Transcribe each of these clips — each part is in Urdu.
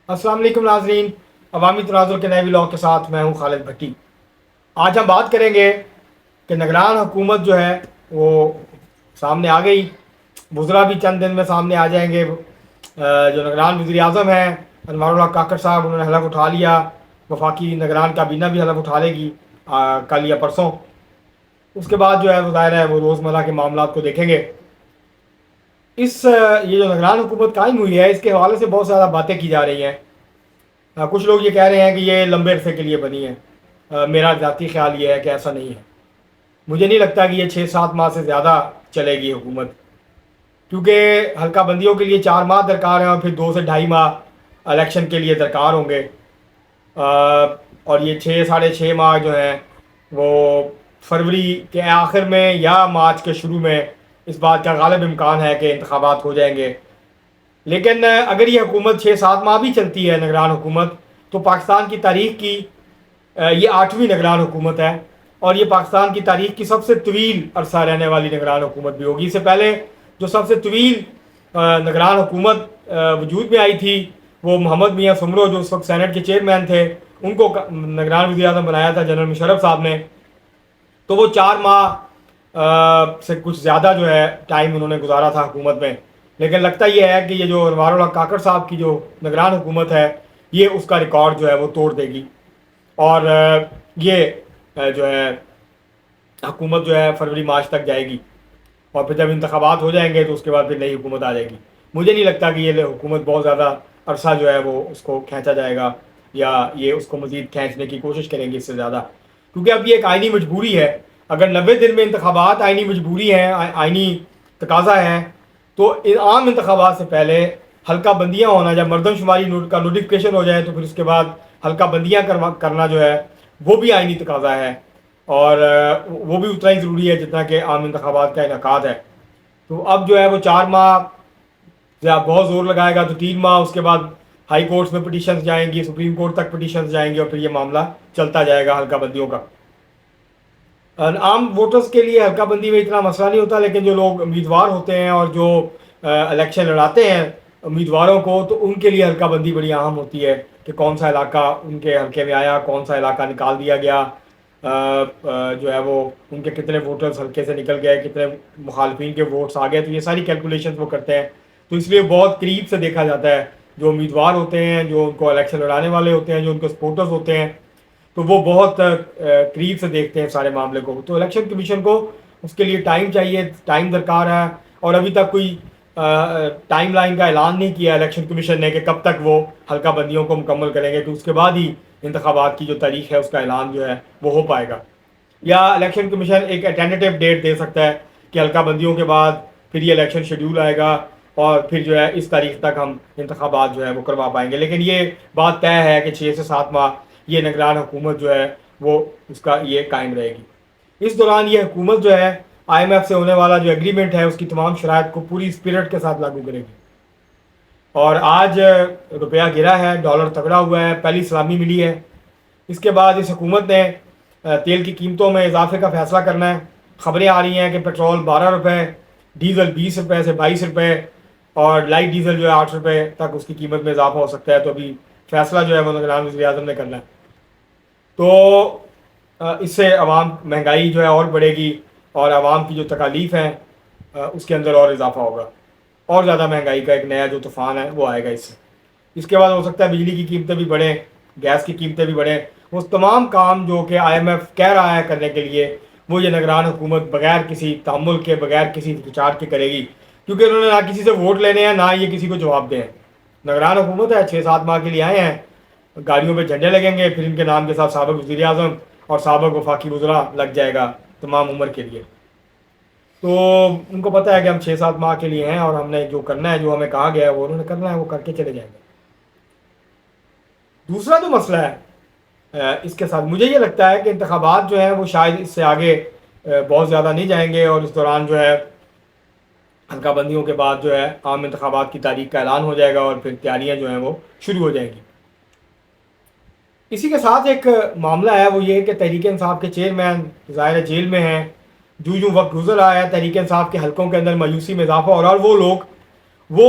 السلام علیکم ناظرین، عوامی تناظر کے نئے ولاگ کے ساتھ میں ہوں خالد بھٹی۔ آج ہم بات کریں گے کہ نگران حکومت جو ہے وہ سامنے آ گئی، وزراء بھی چند دن میں سامنے آ جائیں گے۔ جو نگران وزیر اعظم ہیں انوار الحق کاکڑ صاحب، انہوں نے حلف اٹھا لیا، وفاقی نگران کابینہ بھی حلف اٹھا لے گی کل یا پرسوں۔ اس کے بعد جو ہے وہ ظاہر ہے وہ روزمرہ کے معاملات کو دیکھیں گے۔ یہ جو نگران حکومت قائم ہوئی ہے، اس کے حوالے سے بہت زیادہ باتیں کی جا رہی ہیں۔ کچھ لوگ یہ کہہ رہے ہیں کہ یہ لمبے عرصے کے لیے بنی ہے۔ میرا ذاتی خیال یہ ہے کہ ایسا نہیں ہے۔ مجھے نہیں لگتا کہ یہ 6-7 ماہ سے زیادہ چلے گی حکومت، کیونکہ حلقہ بندیوں کے لیے 4 ماہ درکار ہیں اور پھر 2 سے 2.5 ماہ الیکشن کے لیے درکار ہوں گے۔ اور یہ 6-6.5 ماہ جو ہیں وہ فروری کے آخر میں یا مارچ کے شروع میں اس بات کا غالب امکان ہے کہ انتخابات ہو جائیں گے۔ لیکن اگر یہ حکومت 6-7 ماہ بھی چلتی ہے نگران حکومت، تو پاکستان کی تاریخ کی یہ 8ویں نگران حکومت ہے، اور یہ پاکستان کی تاریخ کی سب سے طویل عرصہ رہنے والی نگران حکومت بھی ہوگی۔ اس سے پہلے جو سب سے طویل نگران حکومت وجود میں آئی تھی وہ محمد میاں سمرو، جو اس وقت سینٹ کے چیئرمین تھے، ان کو نگران وزیر اعظم بنایا تھا جنرل مشرف صاحب نے۔ تو وہ 4 ماہ سے کچھ زیادہ جو ہے ٹائم انہوں نے گزارا تھا حکومت میں۔ لیکن لگتا یہ ہے کہ یہ جو انوار الحق کاکڑ صاحب کی جو نگران حکومت ہے، یہ اس کا ریکارڈ جو ہے وہ توڑ دے گی، اور یہ جو ہے حکومت جو ہے فروری مارچ تک جائے گی، اور پھر جب انتخابات ہو جائیں گے تو اس کے بعد پھر نئی حکومت آ جائے گی۔ مجھے نہیں لگتا کہ یہ حکومت بہت زیادہ عرصہ جو ہے وہ اس کو کھینچا جائے گا، یا یہ اس کو مزید کھینچنے کی کوشش کریں گے اس سے زیادہ، کیونکہ اب یہ ایک آئینی مجبوری ہے۔ اگر 90 دن میں انتخابات آئینی مجبوری ہیں، آئینی تقاضا ہے، تو عام انتخابات سے پہلے حلقہ بندیاں ہونا، جب مردم شماری کا نوٹیفکیشن ہو جائے تو پھر اس کے بعد حلقہ بندیاں کرنا جو ہے وہ بھی آئینی تقاضا ہے، اور وہ بھی اتنا ہی ضروری ہے جتنا کہ عام انتخابات کا انعقاد ہے۔ تو اب جو ہے وہ 4 ماہ سے آپ بہت زور لگائے گا تو 3 ماہ، اس کے بعد ہائی کورٹس میں پٹیشنز جائیں گی، سپریم کورٹ تک پٹیشنز جائیں گی، اور پھر یہ معاملہ چلتا جائے گا حلقہ بندیوں کا۔ عام ووٹرز کے لیے حلقہ بندی میں اتنا مسئلہ نہیں ہوتا، لیکن جو لوگ امیدوار ہوتے ہیں اور جو الیکشن لڑاتے ہیں امیدواروں کو، تو ان کے لیے حلقہ بندی بڑی اہم ہوتی ہے کہ کون سا علاقہ ان کے حلقے میں آیا، کون سا علاقہ نکال دیا گیا، جو ہے وہ ان کے کتنے ووٹرز حلقے سے نکل گئے، کتنے مخالفین کے ووٹس آ گئے، تو یہ ساری کیلکولیشنز وہ کرتے ہیں۔ تو اس لیے بہت قریب سے دیکھا جاتا ہے، جو امیدوار ہوتے ہیں، جو ان کو الیکشن لڑانے والے ہوتے ہیں، جو ان کے سپورٹرز ہوتے ہیں، تو وہ بہت قریب سے دیکھتے ہیں سارے معاملے کو۔ تو الیکشن کمیشن کو اس کے لیے ٹائم چاہیے، ٹائم درکار ہے، اور ابھی تک کوئی ٹائم لائن کا اعلان نہیں کیا الیکشن کمیشن نے کہ کب تک وہ حلقہ بندیوں کو مکمل کریں گے، کہ اس کے بعد ہی انتخابات کی جو تاریخ ہے اس کا اعلان جو ہے وہ ہو پائے گا، یا الیکشن کمیشن ایک ٹینٹیو ڈیٹ دے سکتا ہے کہ حلقہ بندیوں کے بعد پھر یہ الیکشن شیڈول آئے گا، اور پھر جو ہے اس تاریخ تک ہم انتخابات جو ہے وہ کروا پائیں گے۔ لیکن یہ بات طے ہے کہ 6 سے 7 ماہ یہ نگران حکومت جو ہے وہ اس کا یہ قائم رہے گی۔ اس دوران یہ حکومت جو ہے IMF سے ہونے والا جو ایگریمنٹ ہے اس کی تمام شرائط کو پوری اسپرٹ کے ساتھ لاگو کرے گی۔ اور آج روپیہ گرا ہے، ڈالر تگڑا ہوا ہے، پہلی سلامی ملی ہے۔ اس کے بعد اس حکومت نے تیل کی قیمتوں میں اضافے کا فیصلہ کرنا ہے۔ خبریں آ رہی ہیں کہ پیٹرول 12 روپے، ڈیزل 20 روپے سے 22 روپے، اور لائٹ ڈیزل جو ہے 8 روپے تک اس کی قیمت میں اضافہ ہو سکتا ہے۔ تو ابھی فیصلہ جو ہے وہ نگران وزیر اعظم نے کرنا ہے۔ تو اس سے عوام مہنگائی جو ہے اور بڑھے گی، اور عوام کی جو تکالیف ہیں اس کے اندر اور اضافہ ہوگا، اور زیادہ مہنگائی کا ایک نیا جو طوفان ہے وہ آئے گا اس سے۔ اس کے بعد ہو سکتا ہے بجلی کی قیمتیں بھی بڑھیں، گیس کی قیمتیں بھی بڑھیں۔ وہ تمام کام جو کہ IMF کہہ رہا ہے کرنے کے لیے، وہ یہ نگران حکومت بغیر کسی تحمل کے، بغیر کسی ہچکچاہٹ کے کرے گی، کیونکہ انہوں نے نہ کسی سے ووٹ لینے ہیں، نہ یہ کسی کو جواب دیں۔ نگران حکومت ہے، 6-7 ماہ کے لیے آئے ہیں، گاڑیوں پہ جھنڈے لگیں گے، پھر ان کے نام کے ساتھ سابق وزیر اعظم اور سابق وفاقی وزراء لگ جائے گا تمام عمر کے لیے۔ تو ان کو پتہ ہے کہ ہم 6-7 ماہ کے لیے ہیں، اور ہم نے جو کرنا ہے، جو ہمیں کہا گیا ہے وہ انہوں نے کرنا ہے، وہ کر کے چلے جائیں گے۔ دوسرا جو مسئلہ ہے اس کے ساتھ، مجھے یہ لگتا ہے کہ انتخابات جو ہیں وہ شاید اس سے آگے بہت زیادہ نہیں جائیں گے، اور اس دوران جو ہے حلقہ بندیوں کے بعد جو ہے عام انتخابات کی تاریخ کا اعلان ہو جائے گا، اور پھر تیاریاں جو ہیں وہ شروع ہو جائیں گی۔ اسی کے ساتھ ایک معاملہ ہے، وہ یہ کہ تحریک انصاف کے چیئرمین ظاہر جیل میں ہیں۔ جو وقت گزر رہا ہے، تحریک انصاف کے حلقوں کے اندر مایوسی میں اضافہ ہو رہا ہے، اور وہ لوگ وہ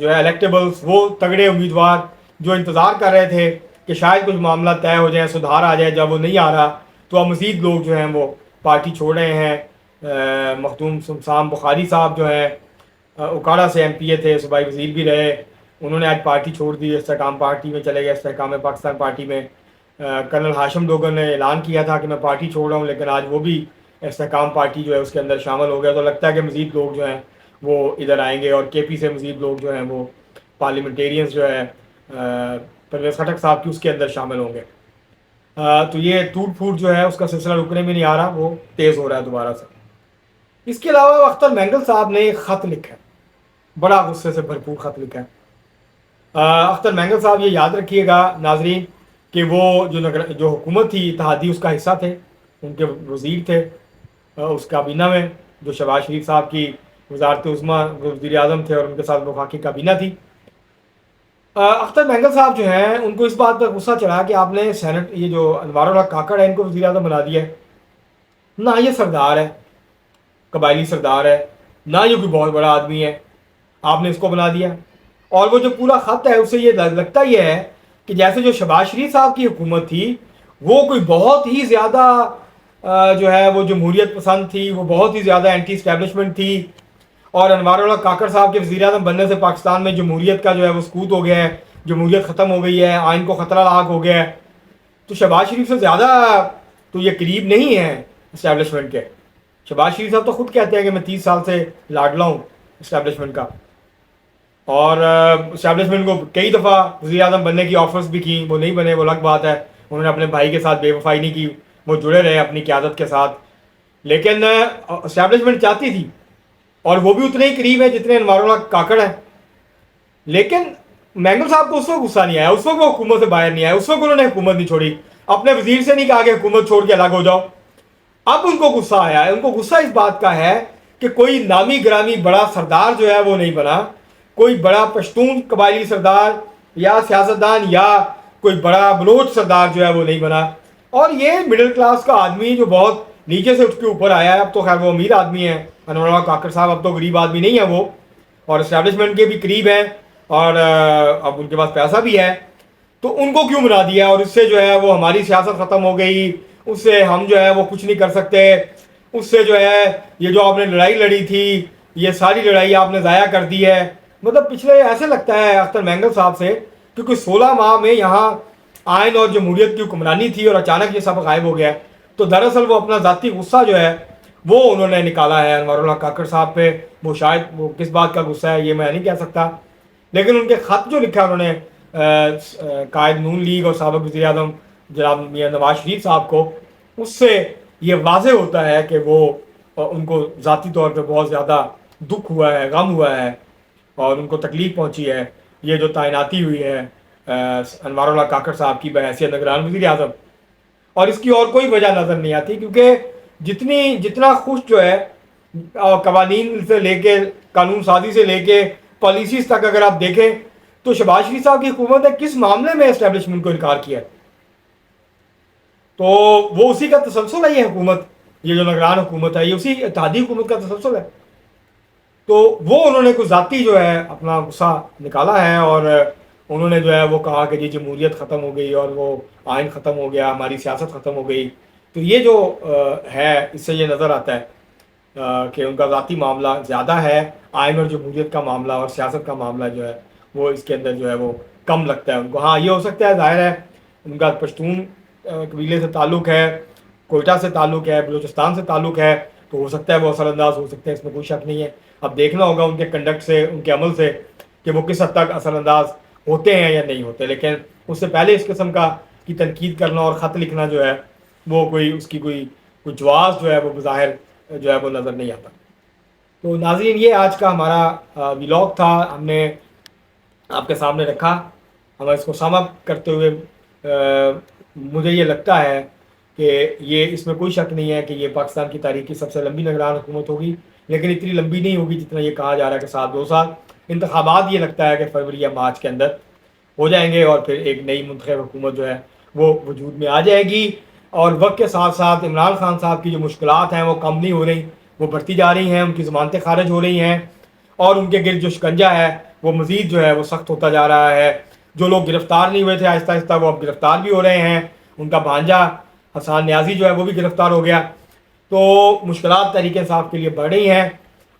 جو ہے الیکٹیبلز، وہ تگڑے امیدوار جو انتظار کر رہے تھے کہ شاید کچھ معاملہ طے ہو جائے, سدھار آ جائے, جب وہ نہیں آ رہا تو اب مزید لوگ جو ہیں وہ پارٹی چھوڑ رہے ہیں. مخدوم سام بخاری صاحب جو ہیں اکاڑا سے MP تھے, صوبائی وزیر بھی رہے, انہوں نے آج پارٹی چھوڑ دی, استحکام پارٹی میں چلے گئے, استحکام پاکستان پارٹی میں. کرنل ہاشم ڈوگر نے اعلان کیا تھا کہ میں پارٹی چھوڑ رہا ہوں, لیکن آج وہ بھی استحکام پارٹی جو ہے اس کے اندر شامل ہو گیا. تو لگتا ہے کہ مزید لوگ جو ہیں وہ ادھر آئیں گے, اور KP سے مزید لوگ جو ہیں وہ پارلیمنٹیرینز جو ہے پرویز خٹک صاحب کی اس کے اندر شامل ہوں گے. تو یہ ٹوٹ پھوٹ جو ہے اس کا سلسلہ رکنے میں نہیں آ رہا, وہ تیز ہو رہا ہے دوبارہ سے. اس کے علاوہ اختر مینگل صاحب نے ایک خط لکھا ہے, بڑا غصے سے بھرپور خط لکھا ہے. اختر مینگل صاحب یہ یاد رکھیے گا ناظرین کہ وہ جو حکومت تھی اتحادی اس کا حصہ تھے, ان کے وزیر تھے اس کابینہ میں, جو شہباز شریف صاحب کی وزارت عظمیٰ وزیر اعظم تھے اور ان کے ساتھ وفاقی کابینہ تھی. اختر مینگل صاحب جو ہیں ان کو اس بات پر غصہ چڑھا کہ آپ نے سینٹ یہ جو انوار الحق کاکڑ ہے ان کو وزیر اعظم بنا دیا ہے. نہ یہ سردار ہے, قبائلی سردار ہے, نہ یہ کوئی بہت بڑا آدمی ہے, آپ نے اس کو بنا دیا. اور وہ جو پورا خط ہے اس سے یہ لگتا یہ ہے کہ جیسے جو شہباز شریف صاحب کی حکومت تھی وہ کوئی بہت ہی زیادہ جو ہے وہ جمہوریت پسند تھی, وہ بہت ہی زیادہ اینٹی اسٹیبلشمنٹ تھی, اور انوار الحق کاکڑ صاحب کے وزیر اعظم بننے سے پاکستان میں جمہوریت کا جو ہے وہ سقوط ہو گیا ہے, جمہوریت ختم ہو گئی ہے, آئین کو خطرہ لاحق ہو گیا ہے. تو شہباز شریف سے زیادہ تو یہ قریب نہیں ہے اسٹیبلشمنٹ کے. شہباز شریف صاحب تو خود کہتے ہیں کہ میں 30 سال سے لاڈلا ہوں اسٹیبلشمنٹ کا, اور اسٹیبلشمنٹ کو کئی دفعہ وزیر اعظم بننے کی آفرز بھی کی, وہ نہیں بنے, وہ الگ بات ہے. انہوں نے اپنے بھائی کے ساتھ بے وفائی نہیں کی, وہ جڑے رہے اپنی قیادت کے ساتھ. لیکن اسٹیبلشمنٹ چاہتی تھی, اور وہ بھی اتنے ہی قریب ہے جتنے انوار الحق کاکڑ ہیں. لیکن مینگل صاحب کو اس وقت غصہ نہیں آیا, اس وقت وہ حکومت سے باہر نہیں آیا, اس وقت انہوں نے حکومت نہیں چھوڑی, اپنے وزیر سے نہیں کہا کہ حکومت چھوڑ کے الگ ہو جاؤ. اب ان کو غصہ آیا ہے, ان کو غصہ اس بات کا ہے کہ کوئی نامی گرامی بڑا سردار جو ہے وہ نہیں بنا, کوئی بڑا پشتون قبائلی سردار یا سیاستدان یا کوئی بڑا بلوچ سردار جو ہے وہ نہیں بنا. اور یہ مڈل کلاس کا آدمی جو بہت نیچے سے اٹھ کے اوپر آیا ہے, اب تو خیر وہ امیر آدمی ہے انوار الحق کاکڑ صاحب, اب تو غریب آدمی نہیں ہے وہ, اور اسٹیبلشمنٹ کے بھی قریب ہیں, اور اب ان کے پاس پیسہ بھی ہے. تو ان کو کیوں بنا دیا, اور اس سے جو ہے وہ ہماری سیاست ختم ہو گئی, اس سے ہم جو ہے وہ کچھ نہیں کر سکتے, اس سے جو ہے یہ جو آپ نے لڑائی لڑی تھی یہ ساری لڑائی آپ نے ضائع کر دی ہے. مطلب پچھلے ایسے لگتا ہے اختر مینگل صاحب سے کیونکہ 16 ماہ میں یہاں آئین اور جمہوریت کی حکمرانی تھی اور اچانک یہ سب غائب ہو گیا. تو دراصل وہ اپنا ذاتی غصہ جو ہے وہ انہوں نے نکالا ہے انوار الحق کاکڑ صاحب پہ. وہ شاید وہ کس بات کا غصہ ہے یہ میں نہیں کہہ سکتا, لیکن ان کے خط جو لکھا انہوں نے قائد نون لیگ اور سابق وزیر اعظم جناب میاں نواز شریف صاحب کو, اس سے یہ واضح ہوتا ہے کہ وہ ان کو ذاتی طور پہ بہت زیادہ دکھ ہوا ہے, غم ہوا ہے, اور ان کو تکلیف پہنچی ہے یہ جو تعیناتی ہوئی ہے انوار الحق کاکڑ صاحب کی بحیثیت نگران وزیر اعظم. اور اس کی اور کوئی وجہ نظر نہیں آتی, کیونکہ جتنا خوش جو ہے قوانین سے لے کے قانون سازی سے لے کے پالیسیز تک اگر آپ دیکھیں تو شہباز شریف صاحب کی حکومت نے کس معاملے میں اسٹیبلشمنٹ کو انکار کیا ہے. تو وہ اسی کا تسلسل ہے یہ حکومت, یہ جو نگران حکومت ہے یہ اسی اتحادی حکومت کا تسلسل ہے. تو وہ انہوں نے کوئی ذاتی جو ہے اپنا غصہ نکالا ہے, اور انہوں نے جو ہے وہ کہا کہ جی جمہوریت ختم ہو گئی اور وہ آئین ختم ہو گیا, ہماری سیاست ختم ہو گئی. تو یہ جو ہے اس سے یہ نظر آتا ہے کہ ان کا ذاتی معاملہ زیادہ ہے, آئین اور جمہوریت کا معاملہ اور سیاست کا معاملہ جو ہے وہ اس کے اندر جو ہے وہ کم لگتا ہے ان کو. ہاں یہ ہو سکتا ہے, ظاہر ہے ان کا پشتون قبیلے سے تعلق ہے, کوئٹہ سے تعلق ہے, بلوچستان سے تعلق ہے, تو ہو سکتا ہے وہ اثر انداز ہو سکتے ہیں, اس میں کوئی شک نہیں ہے. اب دیکھنا ہوگا ان کے کنڈکٹ سے, ان کے عمل سے کہ وہ کس حد تک اثر انداز ہوتے ہیں یا نہیں ہوتے. لیکن اس سے پہلے اس قسم کی تنقید کرنا اور خط لکھنا جو ہے وہ کوئی اس کی کوئی جواز جو ہے وہ بظاہر جو ہے وہ نظر نہیں آتا. تو ناظرین یہ آج کا ہمارا ولاگ تھا, ہم نے آپ کے سامنے رکھا. ہم اس کو سم اپ کرتے ہوئے مجھے یہ لگتا ہے کہ یہ اس میں کوئی شک نہیں ہے کہ یہ پاکستان کی تاریخ کی سب سے لمبی نگران حکومت ہوگی, لیکن اتنی لمبی نہیں ہوگی جتنا یہ کہا جا رہا ہے کہ 2 سال. انتخابات یہ لگتا ہے کہ فروری یا مارچ کے اندر ہو جائیں گے, اور پھر ایک نئی منتخب حکومت جو ہے وہ وجود میں آ جائے گی. اور وقت کے ساتھ ساتھ عمران خان صاحب کی جو مشکلات ہیں وہ کم نہیں ہو رہی, وہ بڑھتی جا رہی ہیں, ان کی ضمانتیں خارج ہو رہی ہیں, اور ان کے گرد جو شکنجہ ہے وہ مزید جو ہے وہ سخت ہوتا جا رہا ہے. جو لوگ گرفتار نہیں ہوئے تھے آہستہ آہستہ وہ اب گرفتار بھی ہو رہے ہیں. ان کا بھانجا حسان نیازی جو ہے وہ بھی گرفتار ہو گیا. تو مشکلات تحریک انصاف کے لیے بڑھ رہی ہیں.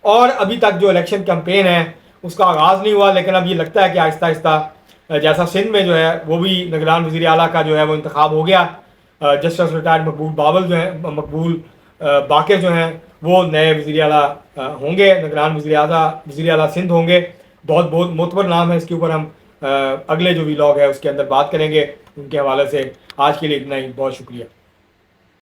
اور ابھی تک جو الیکشن کیمپین ہے اس کا آغاز نہیں ہوا، لیکن اب یہ لگتا ہے کہ آہستہ آہستہ جیسا سندھ میں جو ہے وہ بھی نگران وزیر اعلیٰ کا جو ہے وہ انتخاب ہو گیا. جسٹس ریٹائرڈ مقبول باول جو ہیں، مقبول باقر جو ہیں وہ نئے وزیر اعلیٰ ہوں گے، نگران وزیر اعلیٰ سندھ ہوں گے. بہت بہت معتبر نام ہے. اس کے اوپر ہم اگلے جو ویلاگ ہے اس کے اندر بات کریں گے ان کے حوالے سے. آج کے لیے اتنا ہی. بہت شکریہ.